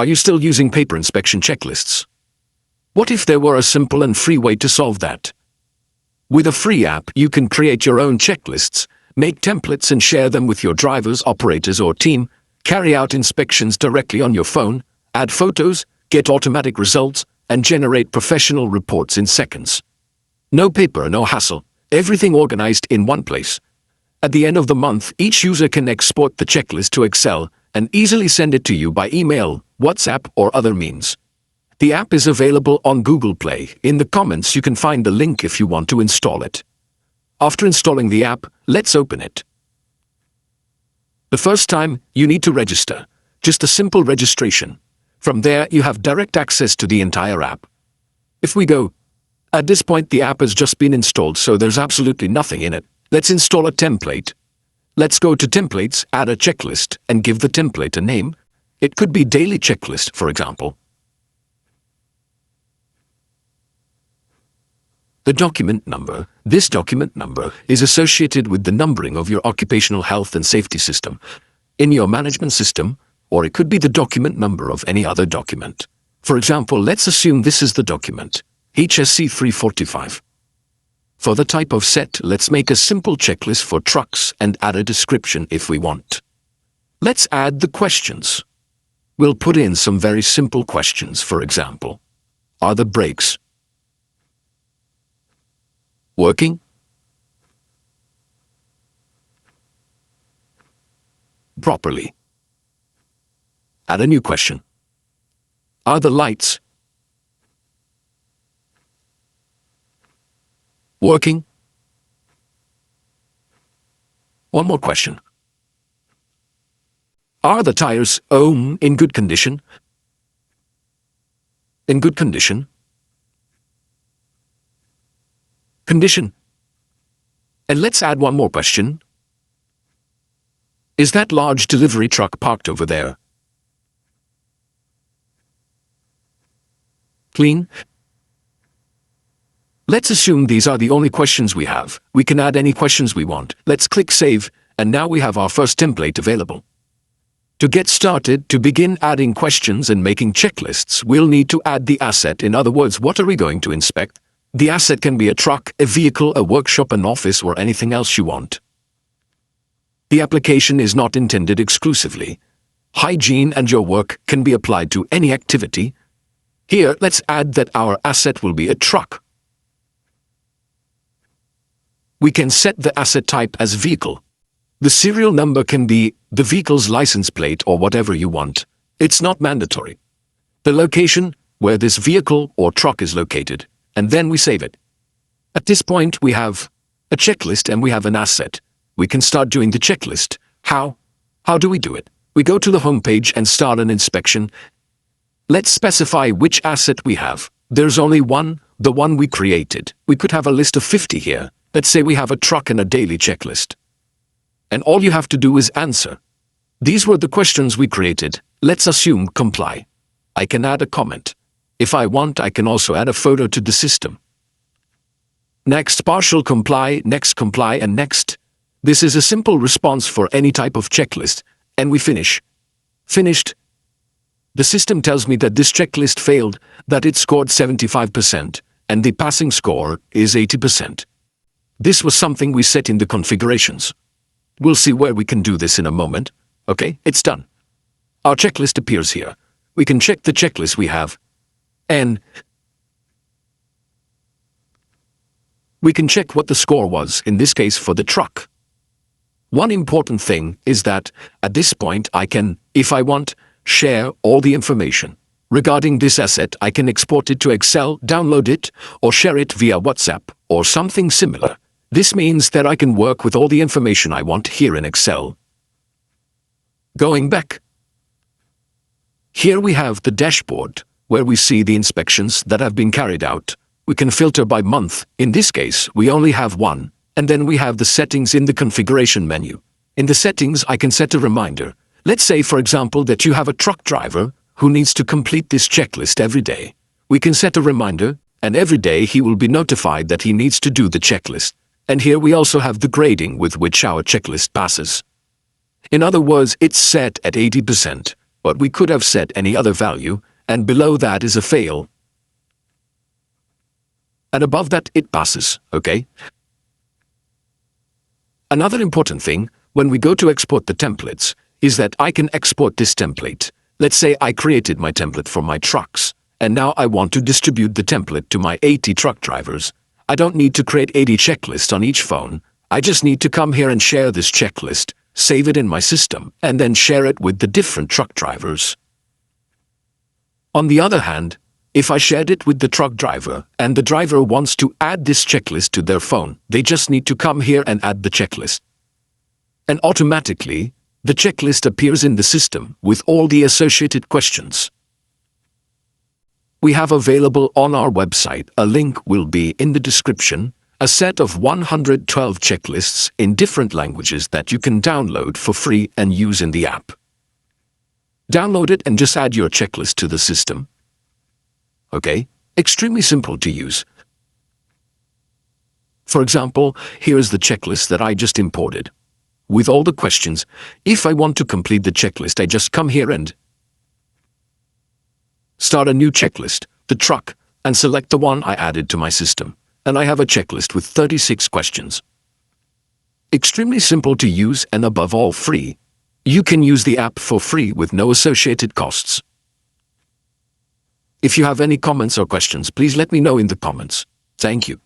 Are you still using paper inspection checklists? What if there were a simple and free way to solve that? With a free app, you can create your own checklists, make templates and share them with your drivers, operators, or team, carry out inspections directly on your phone, add photos, get automatic results, and generate professional reports in seconds. No paper, no hassle, everything organized in one place. At the end of the month, each user can export the checklist to Excel and easily send it to you by email, WhatsApp, or other means. The app is available on Google Play. In the comments, you can find the link if you want to install it. After installing the app, let's open it. The first time, you need to register. Just a simple registration. From there, you have direct access to the entire app. If we go, at this point the app has just been installed, so there's absolutely nothing in it. Let's install a template. Let's go to Templates, add a checklist, and give the template a name. It could be Daily Checklist, for example. The document number. This document number is associated with the numbering of your occupational health and safety system in your management system, or it could be the document number of any other document. For example, let's assume this is the document, HSC 345. For the type of set, let's make a simple checklist for trucks and add a description if we want. Let's add the questions. We'll put in some very simple questions, for example. Are the brakes working? Properly. Add a new question. Are the lights working? One more question. Are the tires in good condition? In good condition? Condition. And let's add one more question. Is that large delivery truck parked over there clean? Let's assume these are the only questions we have. We can add any questions we want. Let's click Save, and now we have our first template available. To get started, to begin adding questions and making checklists, we'll need to add the asset. In other words, what are we going to inspect? The asset can be a truck, a vehicle, a workshop, an office, or anything else you want. The application is not intended exclusively. Hygiene and your work can be applied to any activity. Here, let's add that our asset will be a truck. We can set the asset type as vehicle. The serial number can be the vehicle's license plate or whatever you want. It's not mandatory. The location where this vehicle or truck is located, and then we save it. At this point, we have a checklist and we have an asset. We can start doing the checklist. How? How do we do it? We go to the home page and start an inspection. Let's specify which asset we have. There's only one, the one we created. We could have a list of 50 here. Let's say we have a truck and a daily checklist. And all you have to do is answer. These were the questions we created. Let's assume comply. I can add a comment. If I want, I can also add a photo to the system. Next, partial comply, next comply, and next. This is a simple response for any type of checklist, and we finish. Finished. The system tells me that this checklist failed, that it scored 75%, and the passing score is 80%. This was something we set in the configurations. We'll see where we can do this in a moment. Okay, it's done. Our checklist appears here. We can check the checklist we have. And we can check what the score was, in this case for the truck. One important thing is that, at this point, I can, if I want, share all the information. Regarding this asset, I can export it to Excel, download it, or share it via WhatsApp, or something similar. This means that I can work with all the information I want here in Excel. Going back. Here we have the dashboard, where we see the inspections that have been carried out. We can filter by month. In this case, we only have one. And then we have the settings in the configuration menu. In the settings, I can set a reminder. Let's say, for example, that you have a truck driver who needs to complete this checklist every day. We can set a reminder, and every day he will be notified that he needs to do the checklist. And here we also have the grading with which our checklist passes. In other words, it's set at 80%. but we could have set any other value, and below that is a fail. And above that it passes, okay? Another important thing, when we go to export the templates, is that I can export this template. Let's say I created my template for my trucks, and now I want to distribute the template to my 80 truck drivers. I don't need to create 80 checklists on each phone. I just need to come here and share this checklist, save it in my system, and then share it with the different truck drivers. On the other hand, if I shared it with the truck driver and the driver wants to add this checklist to their phone, they just need to come here and add the checklist. And automatically, the checklist appears in the system with all the associated questions. We have available on our website, a link will be in the description, a set of 112 checklists in different languages that you can download for free and use in the app. Download it and just add your checklist to the system. Okay, extremely simple to use. For example, here is the checklist that I just imported. With all the questions, if I want to complete the checklist, I just come here and start a new checklist, the truck, and select the one I added to my system. And I have a checklist with 36 questions. Extremely simple to use and above all free. You can use the app for free with no associated costs. If you have any comments or questions, please let me know in the comments. Thank you.